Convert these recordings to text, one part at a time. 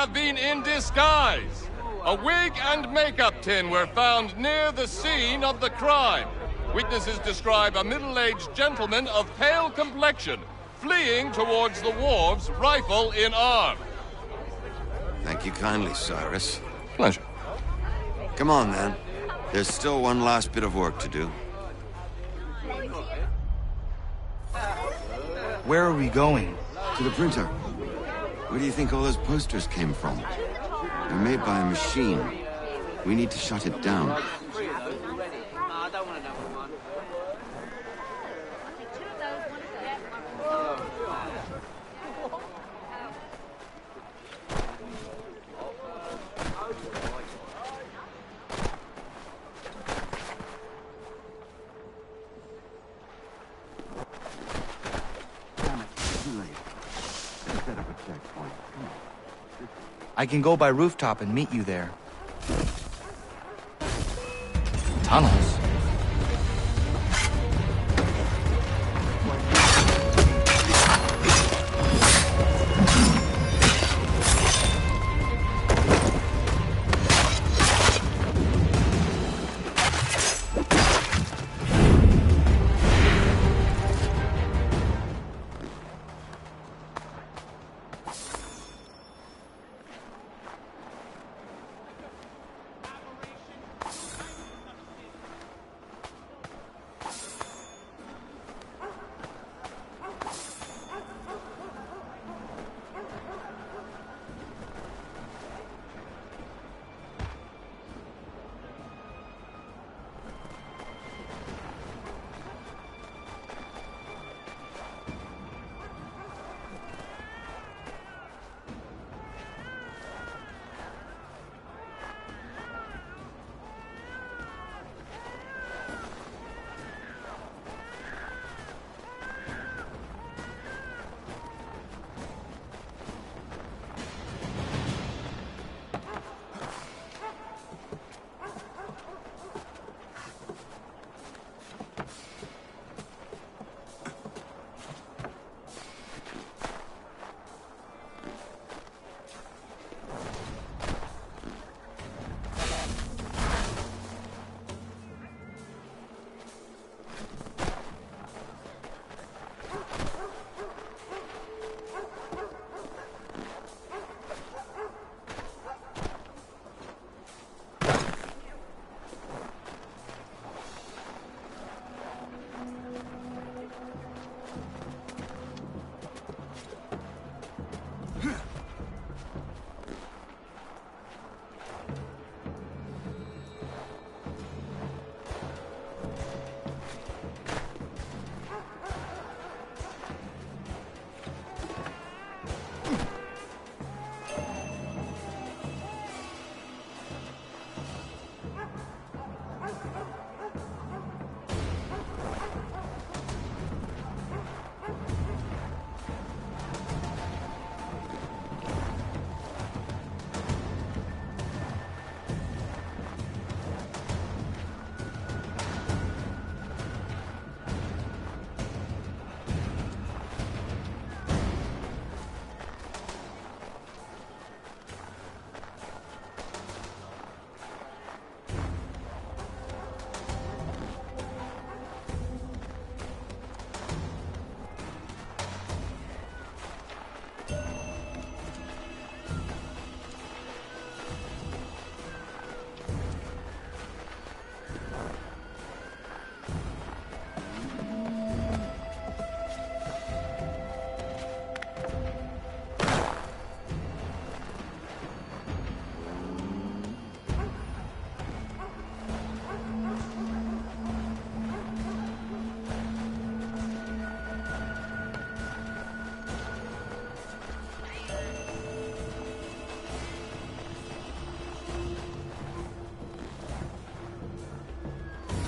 have been in disguise. A wig and makeup tin were found near the scene of the crime. Witnesses describe a middle-aged gentleman of pale complexion fleeing towards the wharves, rifle in arm. Thank you kindly, Cyrus. Pleasure. Come on, then. There's still one last bit of work to do. Where are we going? To the printer. Where do you think all those posters came from? They're made by a machine. We need to shut it down. I can go by rooftop and meet you there. Tunnels?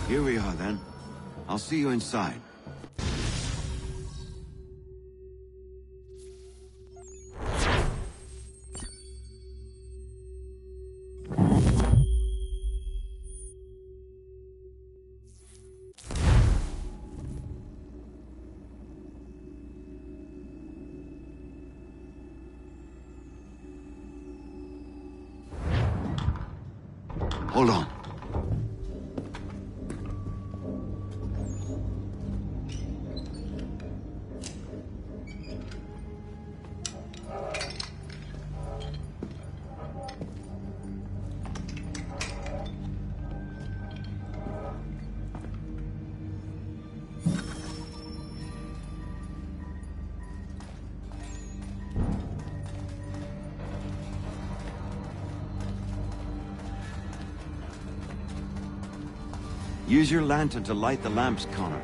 Here we are, then. I'll see you inside. Hold on. Use your lantern to light the lamps, Connor.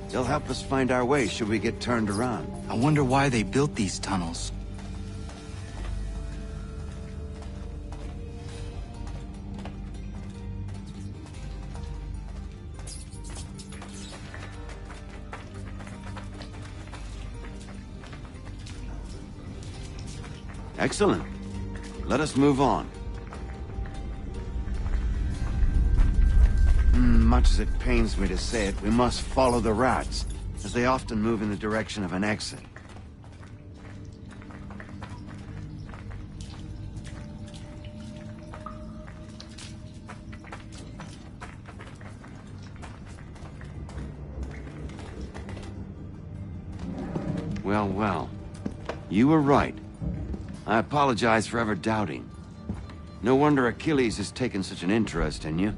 They'll help us find our way should we get turned around. I wonder why they built these tunnels. Excellent. Let us move on. Much as it pains me to say it, we must follow the rats, as they often move in the direction of an exit. Well, well. You were right. I apologize for ever doubting. No wonder Achilles has taken such an interest in you.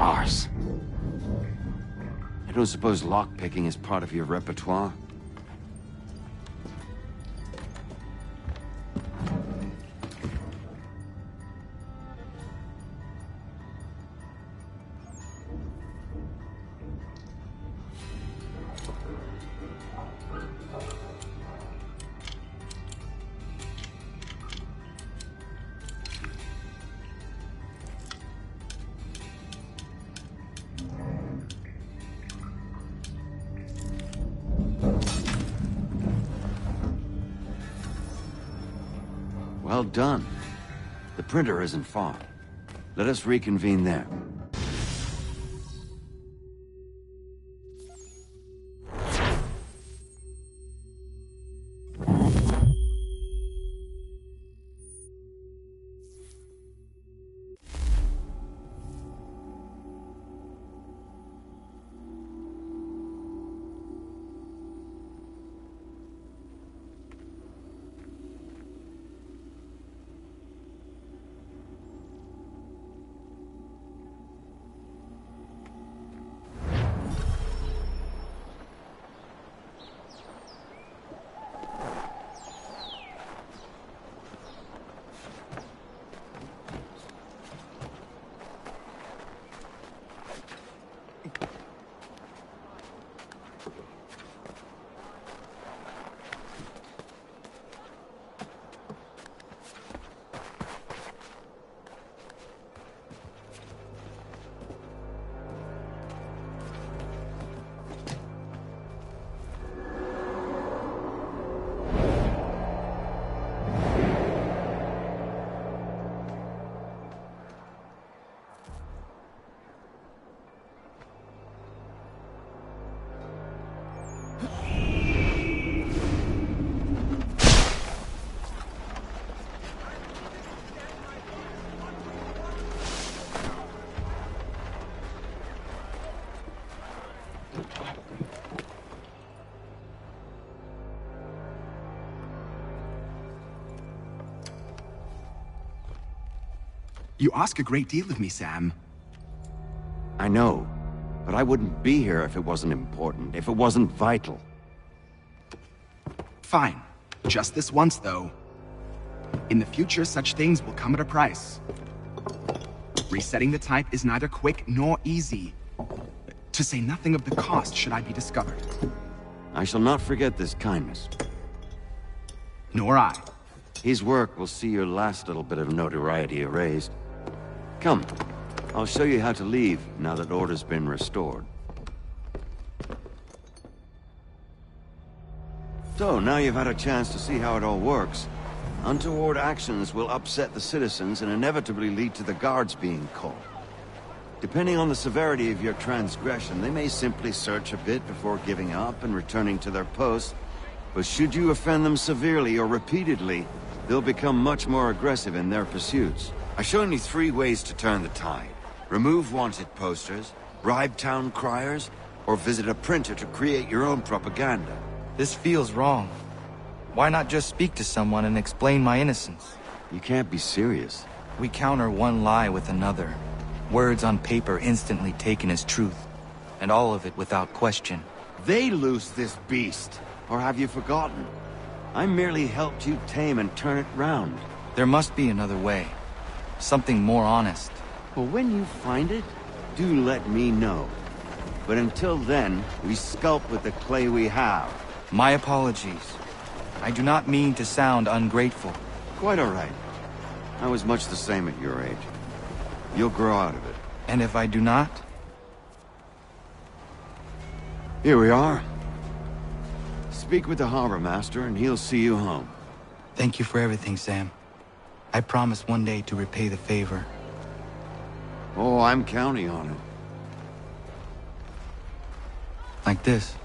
Arse. I don't suppose lockpicking is part of your repertoire? Well done. The printer isn't far. Let us reconvene there. You ask a great deal of me, Sam. I know, but I wouldn't be here if it wasn't important, if it wasn't vital. Fine. Just this once, though. In the future, such things will come at a price. Resetting the type is neither quick nor easy. To say nothing of the cost should I be discovered. I shall not forget this kindness. Nor I. His work will see your last little bit of notoriety erased. Come, I'll show you how to leave now that order's been restored. So, now you've had a chance to see how it all works. Untoward actions will upset the citizens and inevitably lead to the guards being called. Depending on the severity of your transgression, they may simply search a bit before giving up and returning to their posts. But should you offend them severely or repeatedly, they'll become much more aggressive in their pursuits. I've shown you 3 ways to turn the tide. Remove wanted posters, bribe town criers, or visit a printer to create your own propaganda. This feels wrong. Why not just speak to someone and explain my innocence? You can't be serious. We counter one lie with another. Words on paper instantly taken as truth. And all of it without question. They loose this beast. Or have you forgotten? I merely helped you tame and turn it round. There must be another way. Something more honest. Well, when you find it, do let me know. But until then, we sculpt with the clay we have. My apologies. I do not mean to sound ungrateful. Quite all right. I was much the same at your age. You'll grow out of it. And if I do not? Here we are. Speak with the harbor master and he'll see you home. Thank you for everything, Sam. I promise one day to repay the favor. Oh, I'm counting on it. Like this.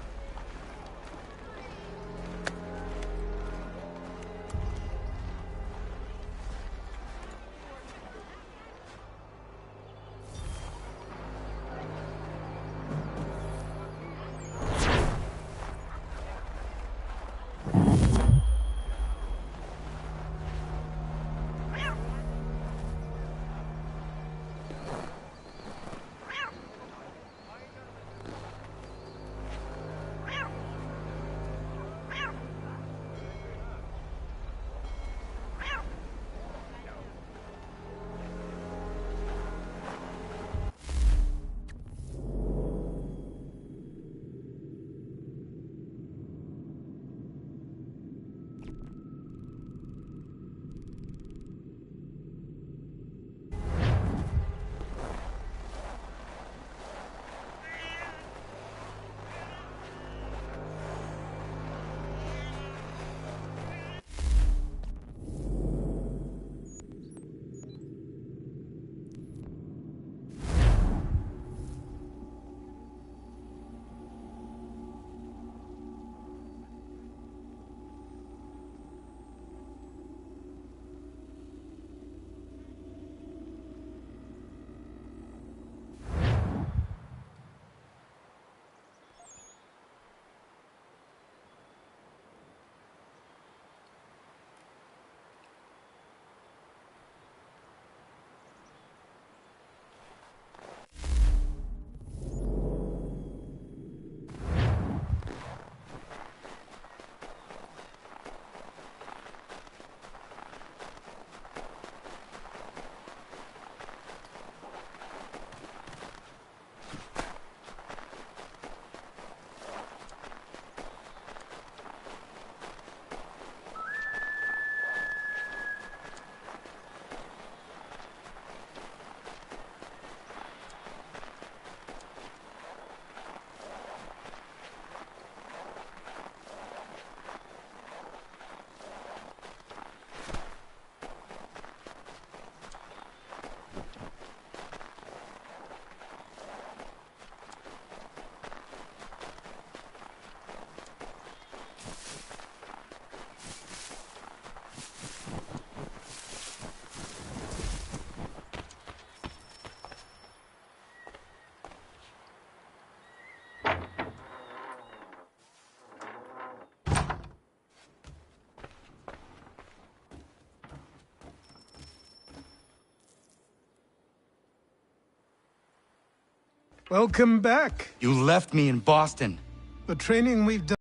Welcome back. You left me in Boston. The training we've done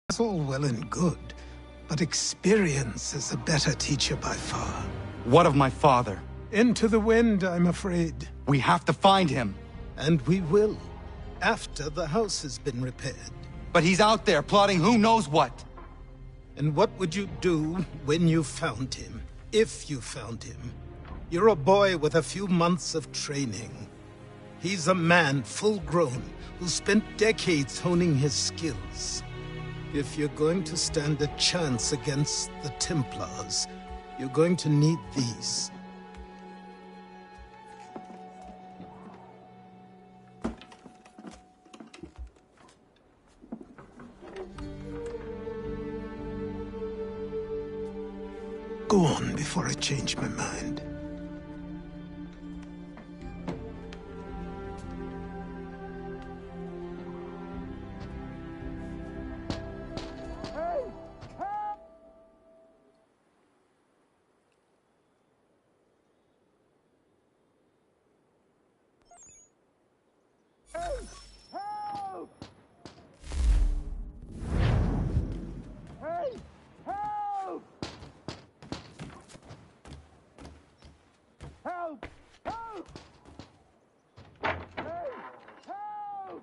is all well and good, but experience is a better teacher by far. What of my father? Into the wind, I'm afraid. We have to find him. And we will, after the house has been repaired. But he's out there plotting who knows what. And what would you do when you found him? If you found him? You're a boy with a few months of training. He's a man full grown who spent decades honing his skills. If you're going to stand a chance against the Templars, you're going to need these. Go on before I change my mind. Help! Help! Hey! Help! Help! Help! Hey! Help!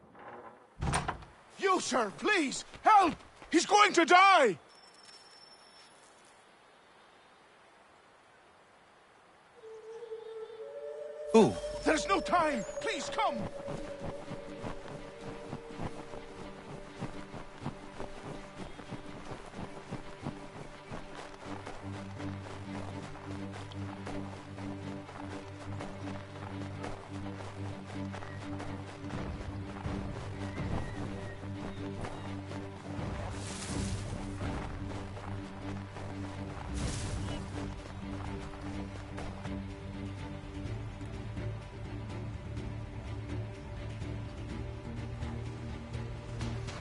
You, sir, please, help! He's going to die! Who? There's no time! Please, come!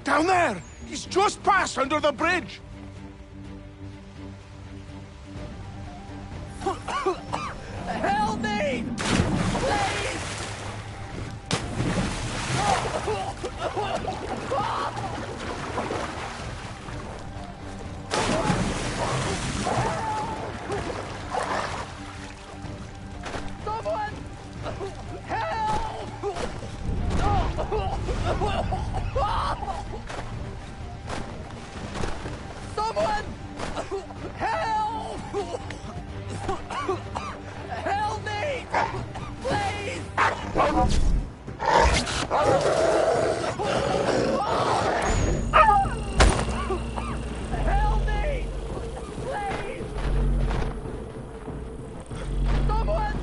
Down there! He's just passed under the bridge! Help me! Please! Someone! Help! Someone! Help! Help me! Please! Help me! Please! Someone!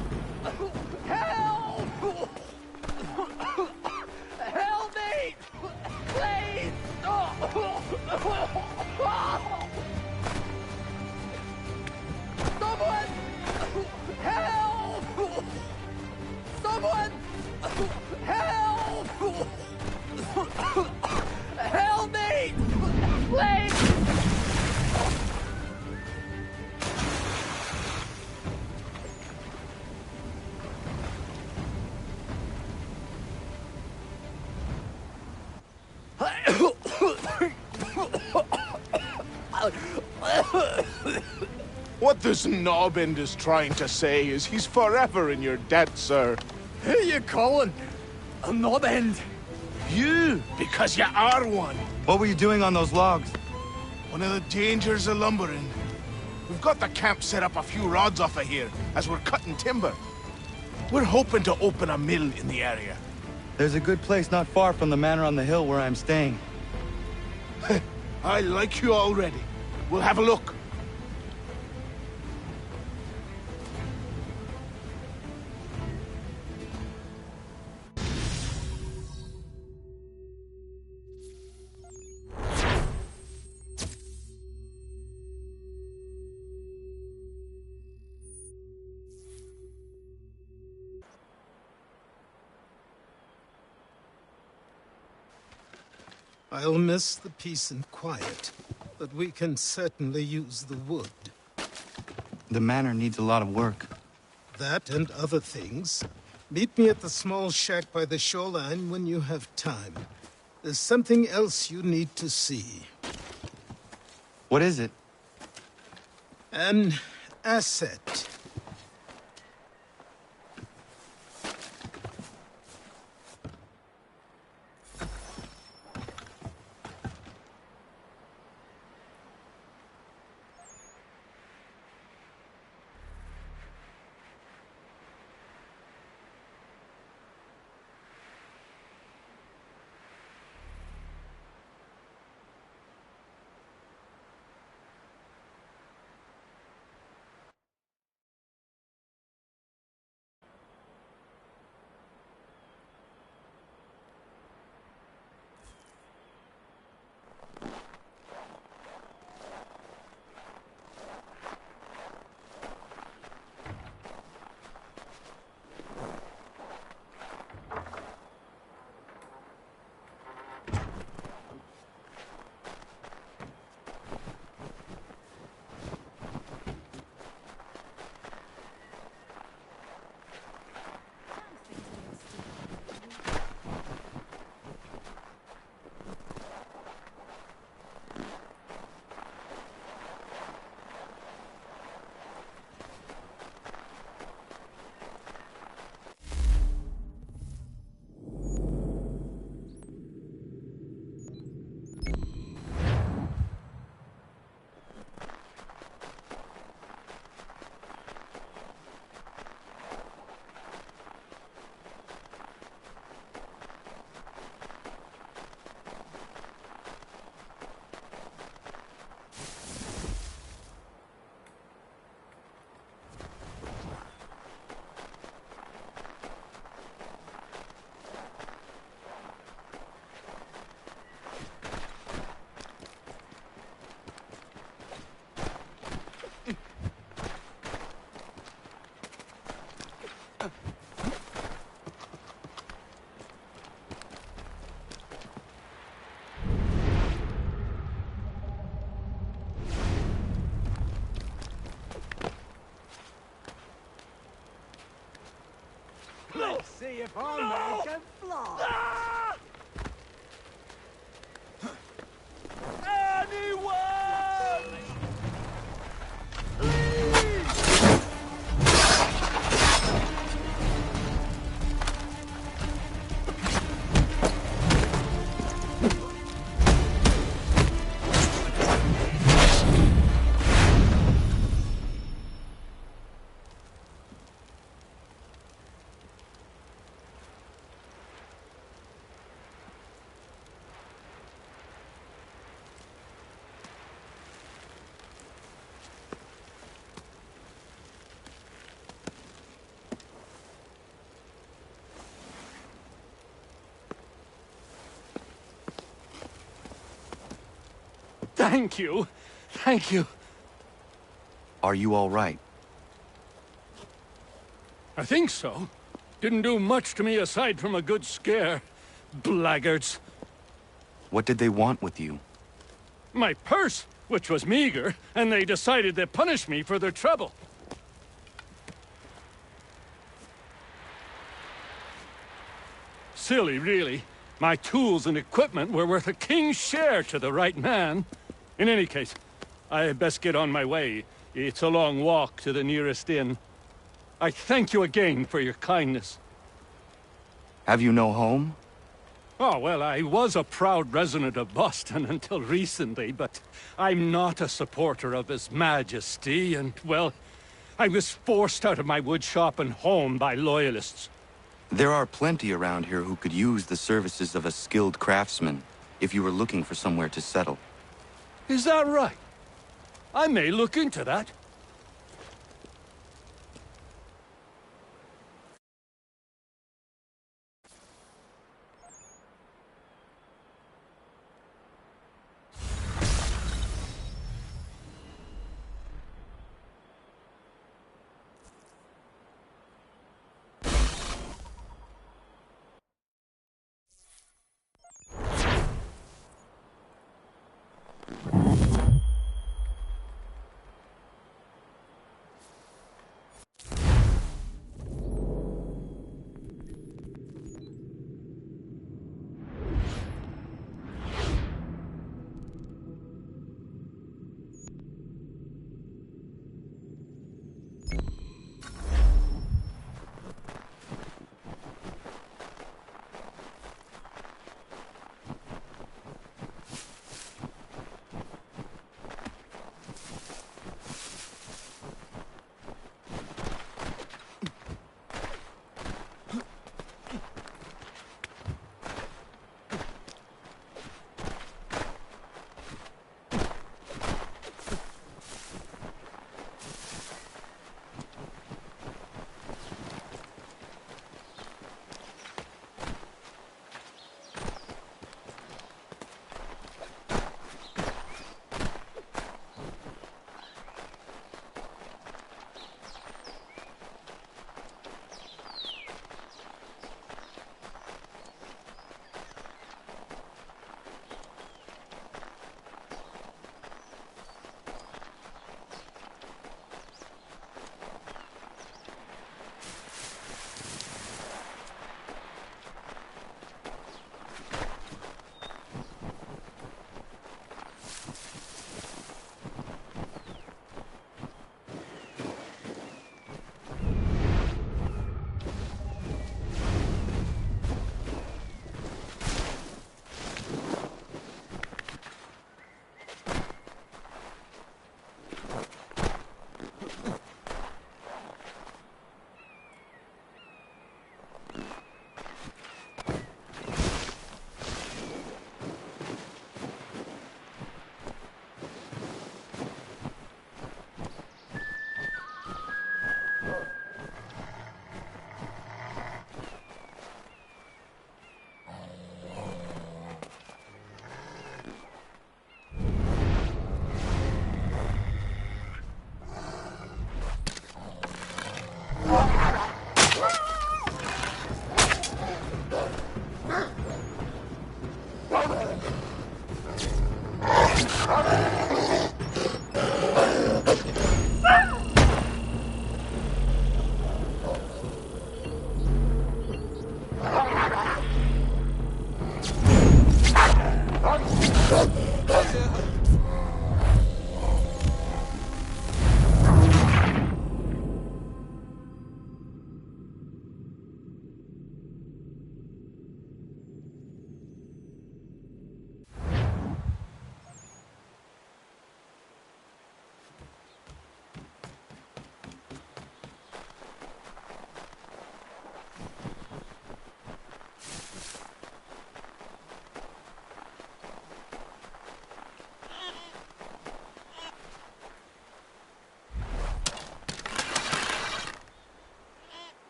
Help! Help me! Please! Someone! Help! Someone! Help! Help me! Please! What this knobbend is trying to say is he's forever in your debt, sir. Who you calling? A knob end. You, because you are one. What were you doing on those logs? One of the dangers of lumbering. We've got the camp set up a few rods off of here, as we're cutting timber. We're hoping to open a mill in the area. There's a good place not far from the manor on the hill where I'm staying. I like you already. We'll have a look. I'll miss the peace and quiet, but we can certainly use the wood. The manor needs a lot of work. That and other things. Meet me at the small shack by the shoreline when you have time. There's something else you need to see. What is it? An asset. if I can fly. Anyone! Thank you. Thank you. Are you all right? I think so. Didn't do much to me aside from a good scare. Blackguards. What did they want with you? My purse, which was meager, and they decided to punish me for their trouble. Silly, really. My tools and equipment were worth a king's share to the right man. In any case, I had best get on my way. It's a long walk to the nearest inn. I thank you again for your kindness. Have you no home? Oh, well, I was a proud resident of Boston until recently, but I'm not a supporter of His Majesty, and, well, I was forced out of my woodshop and home by loyalists. There are plenty around here who could use the services of a skilled craftsman, if you were looking for somewhere to settle. Is that right? I may look into that.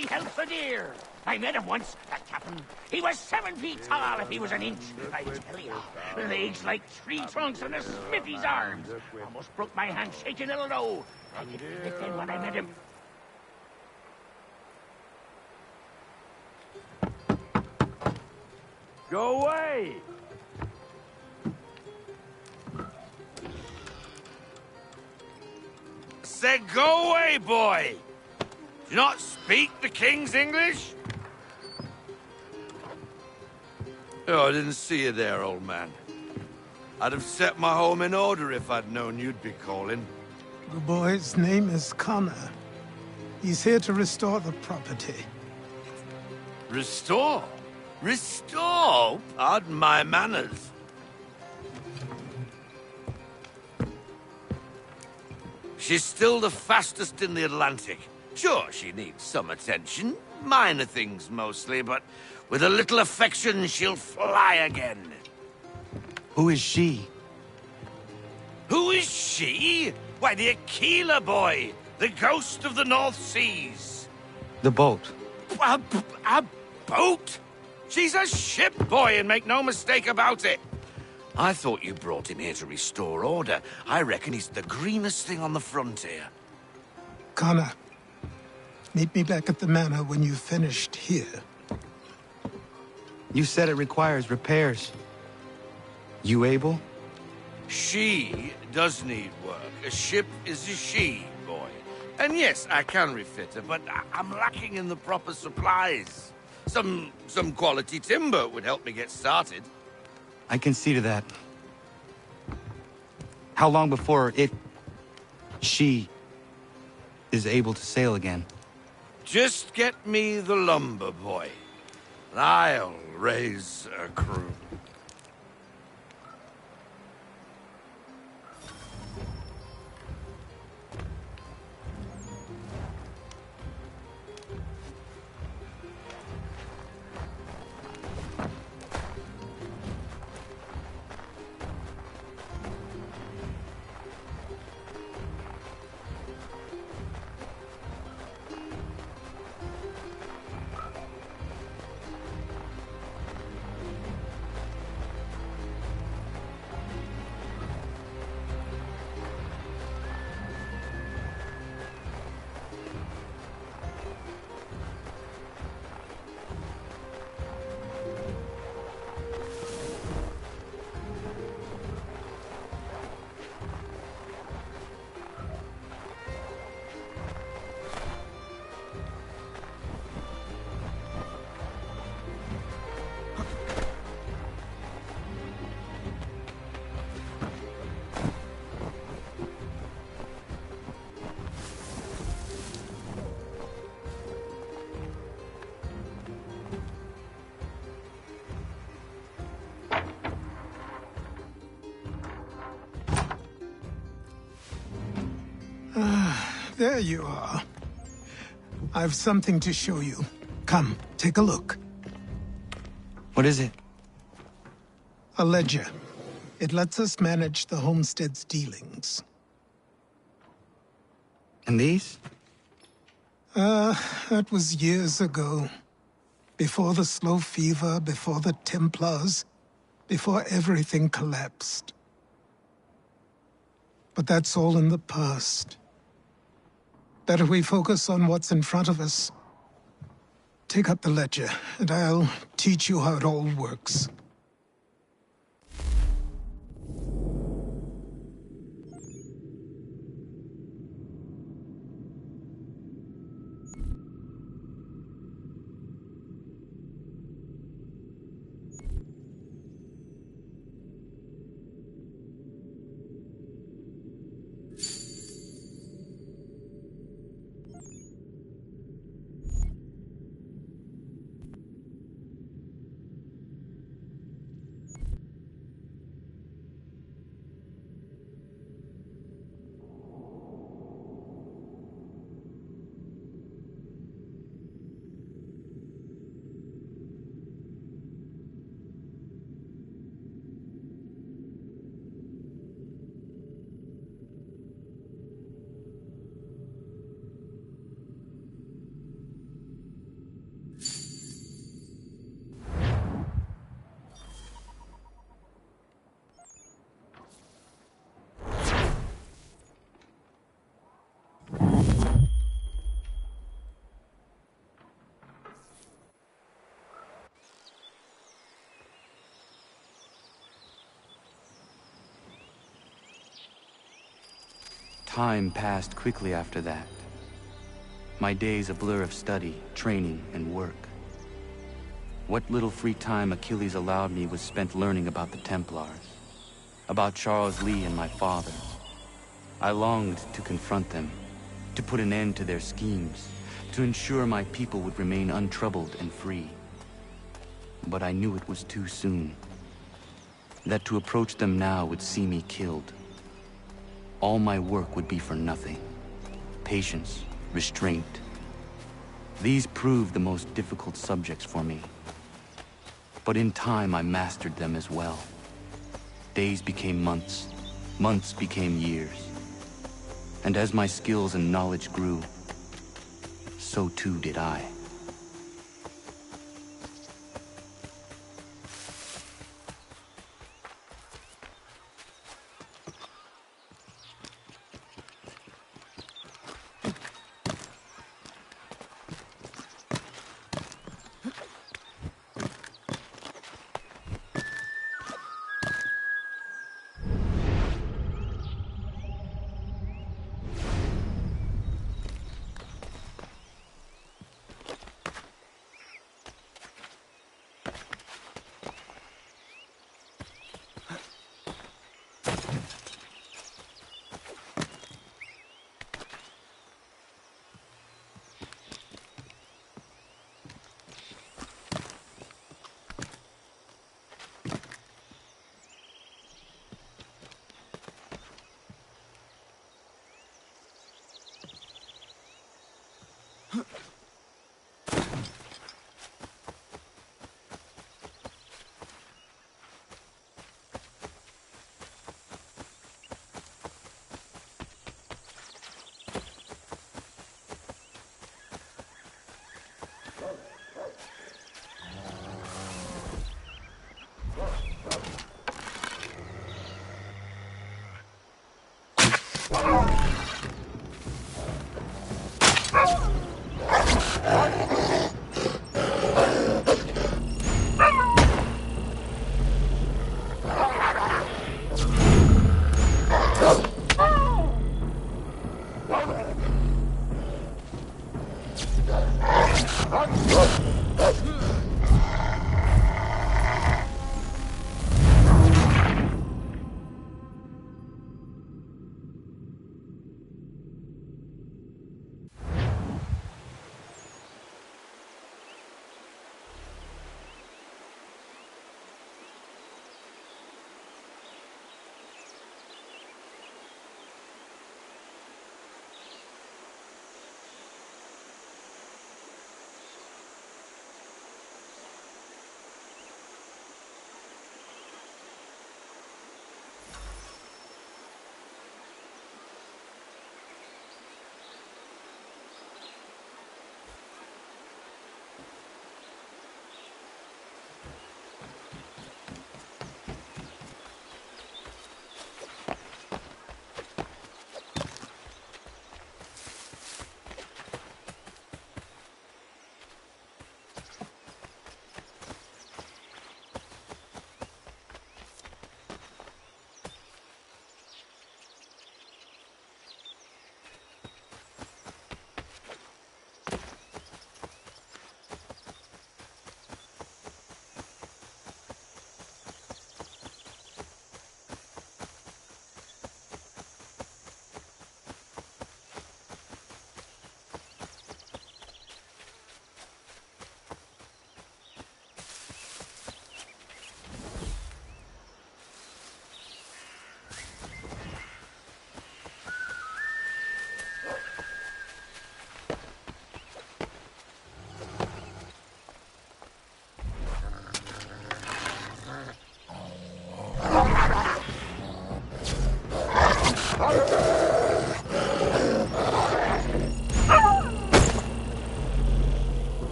he held so dear. I met him once, that captain. He was 7 feet tall if he was an inch. I tell you, legs like tree trunks and a smithy's arms. Almost broke my hand shaking it'll know. I could feel it then when I met him. Go away! Said go away, boy! Do you not speak the King's English? Oh, I didn't see you there, old man. I'd have set my home in order if I'd known you'd be calling. The boy's name is Connor. He's here to restore the property. Restore? Restore? Pardon my manners. She's still the fastest in the Atlantic. Sure, she needs some attention. Minor things mostly, but with a little affection, she'll fly again. Who is she? Who is she? Why, the Aquila boy, the ghost of the North Seas. The boat. A boat? She's a ship boy, and make no mistake about it. I thought you brought him here to restore order. I reckon he's the greenest thing on the frontier. Connor, meet me back at the manor when you've finished here. You said it requires repairs. You able? She does need work. A ship is a she, boy. And yes, I can refit her, but I'm lacking in the proper supplies. Some quality timber would help me get started. I can see to that. How long before she is able to sail again? Just get me the lumber, boy. And I'll raise a crew. There you are. I've something to show you. Come, take a look. What is it? A ledger. It lets us manage the homestead's dealings. And these? That was years ago. Before the slow fever, before the Templars, before everything collapsed. But that's all in the past. Better we focus on what's in front of us. Take up the ledger, and I'll teach you how it all works. Time passed quickly after that. My days a blur of study, training, and work. What little free time Achilles allowed me was spent learning about the Templars, about Charles Lee and my father. I longed to confront them, to put an end to their schemes, to ensure my people would remain untroubled and free. But I knew it was too soon, that to approach them now would see me killed. All my work would be for nothing. Patience, restraint. These proved the most difficult subjects for me. But in time, I mastered them as well. Days became months, months became years. And as my skills and knowledge grew, so too did I.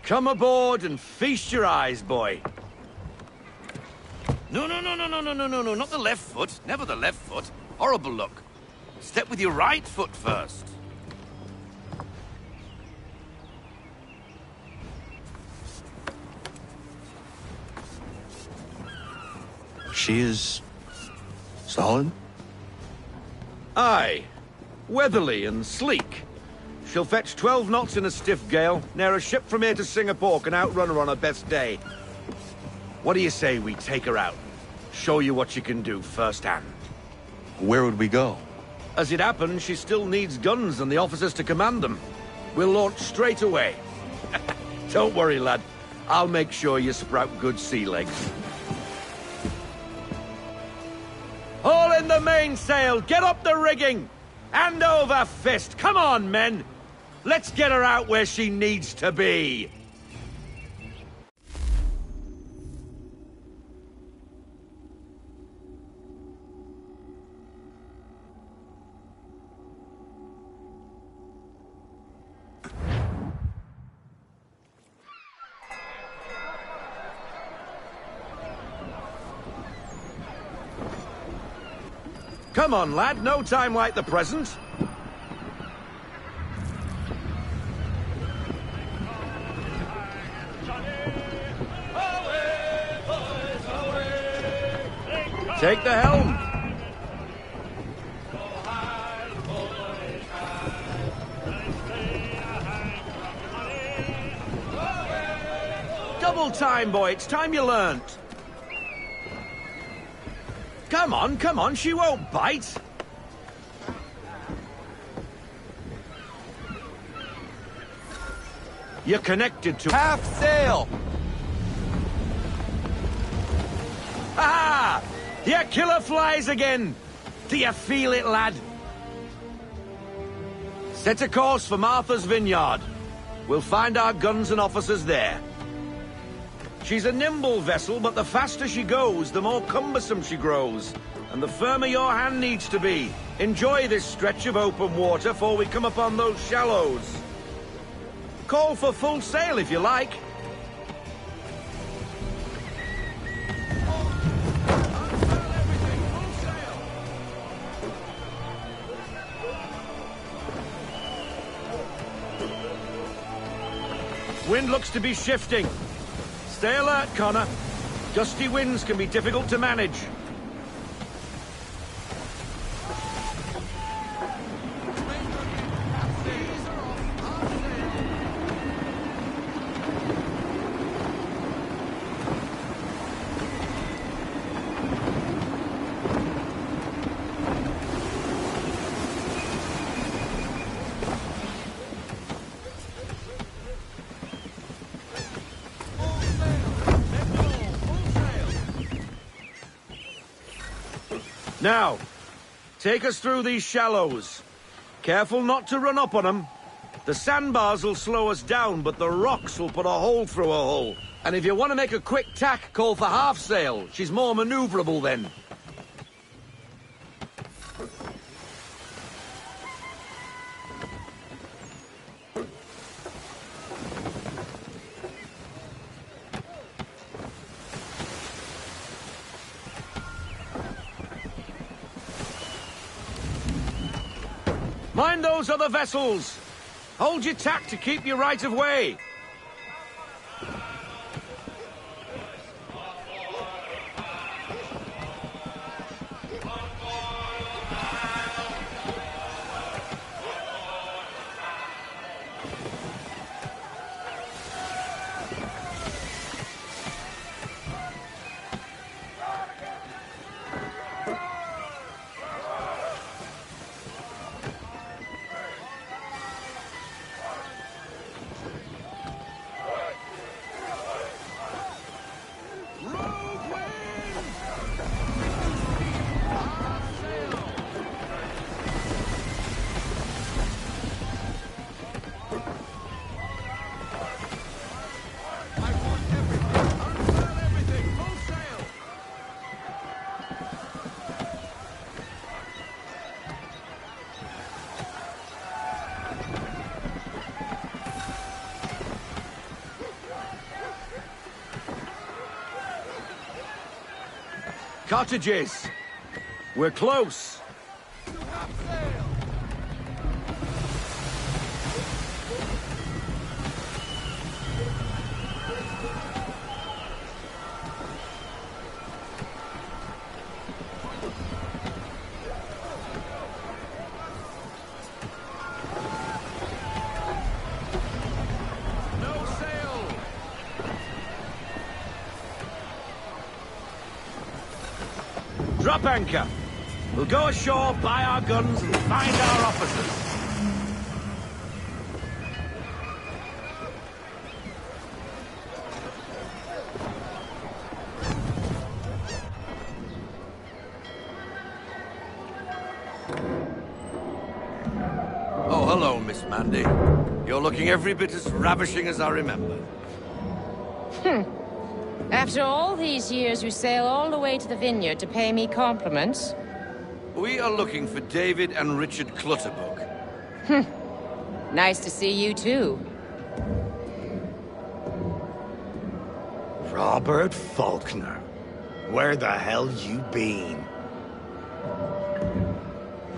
Come aboard and feast your eyes, boy. No, not the left foot. Never the left foot. Horrible look. Step with your right foot first. She is... solid? Aye. Weatherly and sleek. She'll fetch 12 knots in a stiff gale. Ne'er a ship from here to Singapore can outrun her on her best day. What do you say we take her out? Show you what she can do firsthand. Where would we go? As it happens, she still needs guns and the officers to command them. We'll launch straight away. Don't worry, lad. I'll make sure you sprout good sea legs. Haul in the mainsail! Get up the rigging! Hand over fist! Come on, men! Let's get her out where she needs to be! Come on, lad. No time like the present. Take the helm. Double time, boy. It's time you learnt. Come on, she won't bite. You're connected to... Half sail! Ha! Your killer flies again! Do you feel it, lad? Set a course for Martha's Vineyard. we'll find our guns and officers there. She's a nimble vessel, but the faster she goes, the more cumbersome she grows. And the firmer your hand needs to be. Enjoy this stretch of open water before we come upon those shallows. Call for full sail if you like. Wind looks to be shifting. Stay alert, Connor. Gusty winds can be difficult to manage. Now, take us through these shallows. Careful not to run up on them. The sandbars will slow us down, but the rocks will put a hole through a hull. And if you want to make a quick tack, call for half sail. She's more maneuverable then. Mind those other vessels! Hold your tack to keep your right of way! Cottages! We're close! Drop anchor. We'll go ashore, buy our guns, and find our officers. Oh, hello, Miss Mandy. You're looking every bit as ravishing as I remember. After all these years, you sail all the way to the vineyard to pay me compliments? We are looking for David and Richard Clutterbuck. Nice to see you, too. Robert Faulkner. Where the hell you been?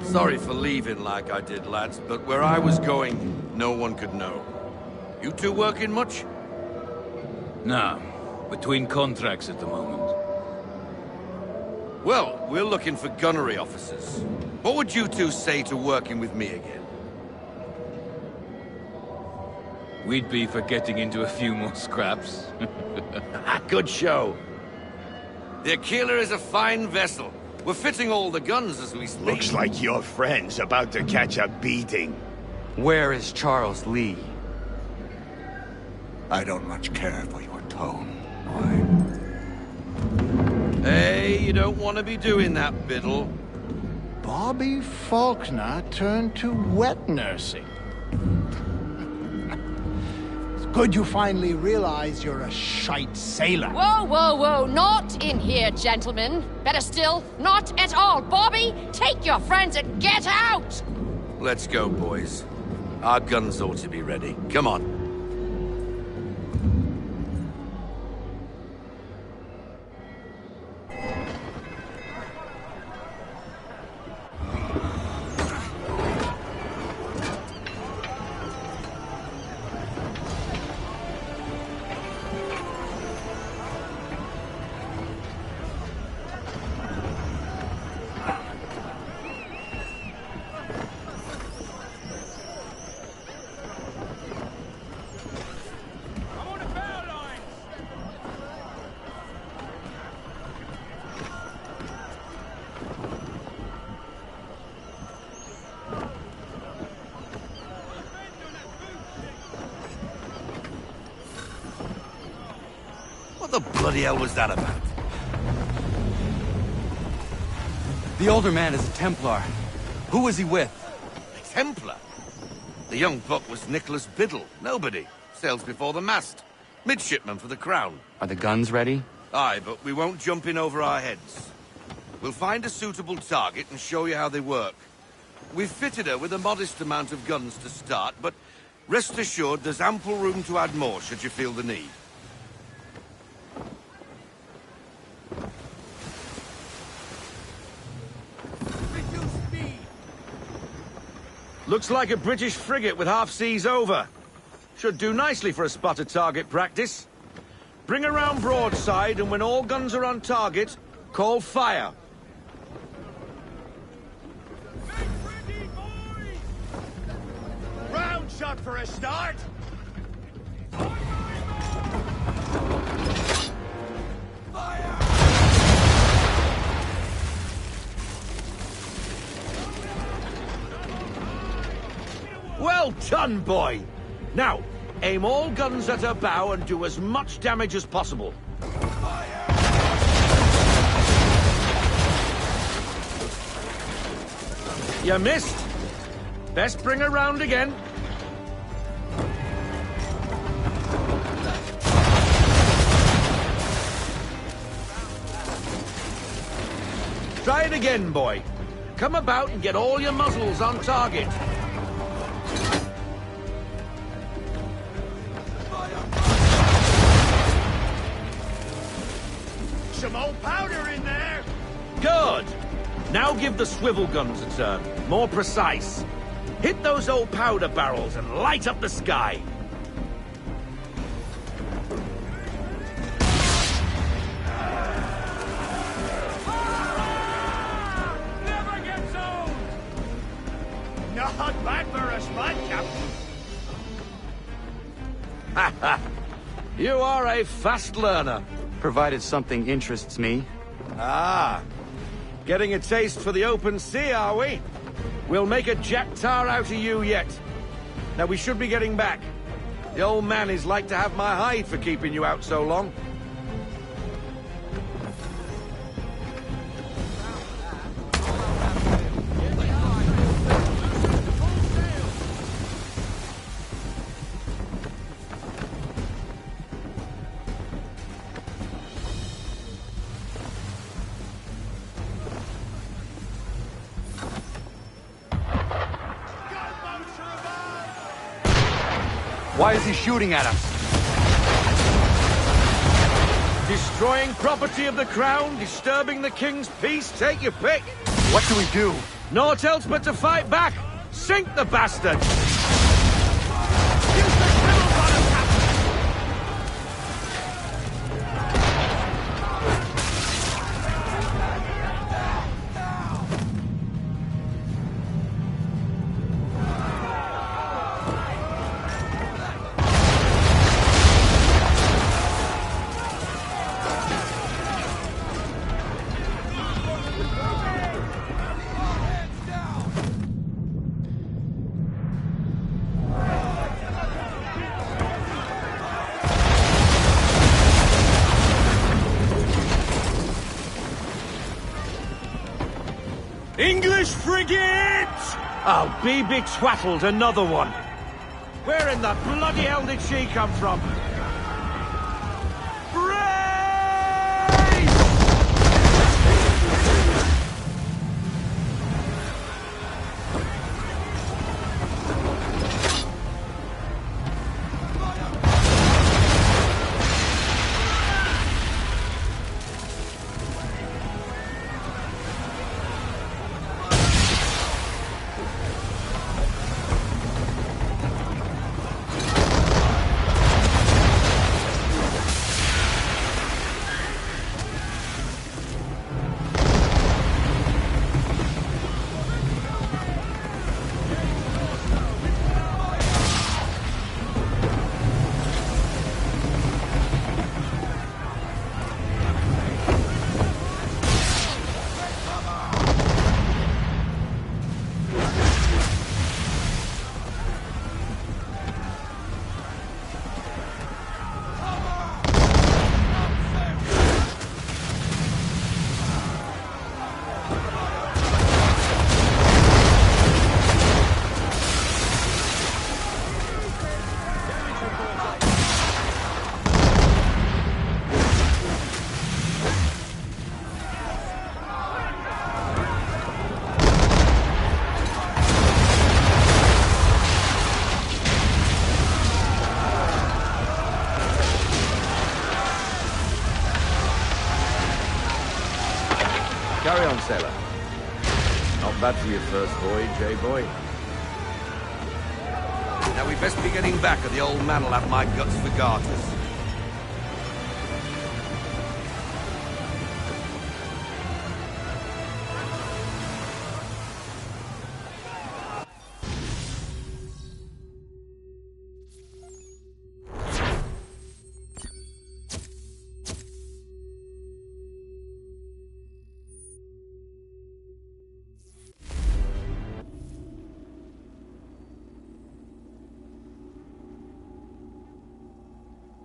Sorry for leaving like I did, lads, but where I was going, no one could know. You two working much? No. Between contracts at the moment. Well, we're looking for gunnery officers. What would you two say to working with me again? We'd be for getting into a few more scraps. Good show. The Aquila is a fine vessel. We're fitting all the guns as we speak. Looks like your friend's about to catch a beating. Where is Charles Lee? I don't much care for your tone. Hey, you don't want to be doing that, Biddle. Bobby Faulkner turned to wet nursing. Good you finally realize you're a shite sailor. Whoa, whoa, whoa. Not in here, gentlemen. Better still, not at all. Bobby, take your friends and get out! Let's go, boys. Our guns ought to be ready. Come on. What the bloody hell was that about? The older man is a Templar. Who was he with? A Templar? The young buck was Nicholas Biddle. Nobody. Sails before the mast. Midshipman for the Crown. Are the guns ready? Aye, but we won't jump in over our heads. We'll find a suitable target and show you how they work. We've fitted her with a modest amount of guns to start, but rest assured there's ample room to add more should you feel the need. Looks like a British frigate with half seas over. Should do nicely for a spot of target practice. Bring around broadside, and when all guns are on target, call fire. Round shot for a start. Well done, boy! Now, aim all guns at her bow and do as much damage as possible. You missed. Best bring her round again. Try it again, boy. Come about and get all your muzzles on target. Some old powder in there. Good. Now give the swivel guns a turn. More precise. Hit those old powder barrels and light up the sky. Never gets old. Not bad for a spot, Captain. You are a fast learner. Provided something interests me. Ah. Getting a taste for the open sea, are we? We'll make a jack tar out of you yet. Now, we should be getting back. The old man is like to have my hide for keeping you out so long. Why is he shooting at us? Destroying property of the crown, disturbing the king's peace, take your pick. What do we do? Naught else but to fight back. Sink the bastard! English frigate! I'll be betwattled, another one. Where in the bloody hell did she come from? Carry on, sailor. Not bad for your first voyage, eh, boy? Now we best be getting back, or the old man will have my guts for garters.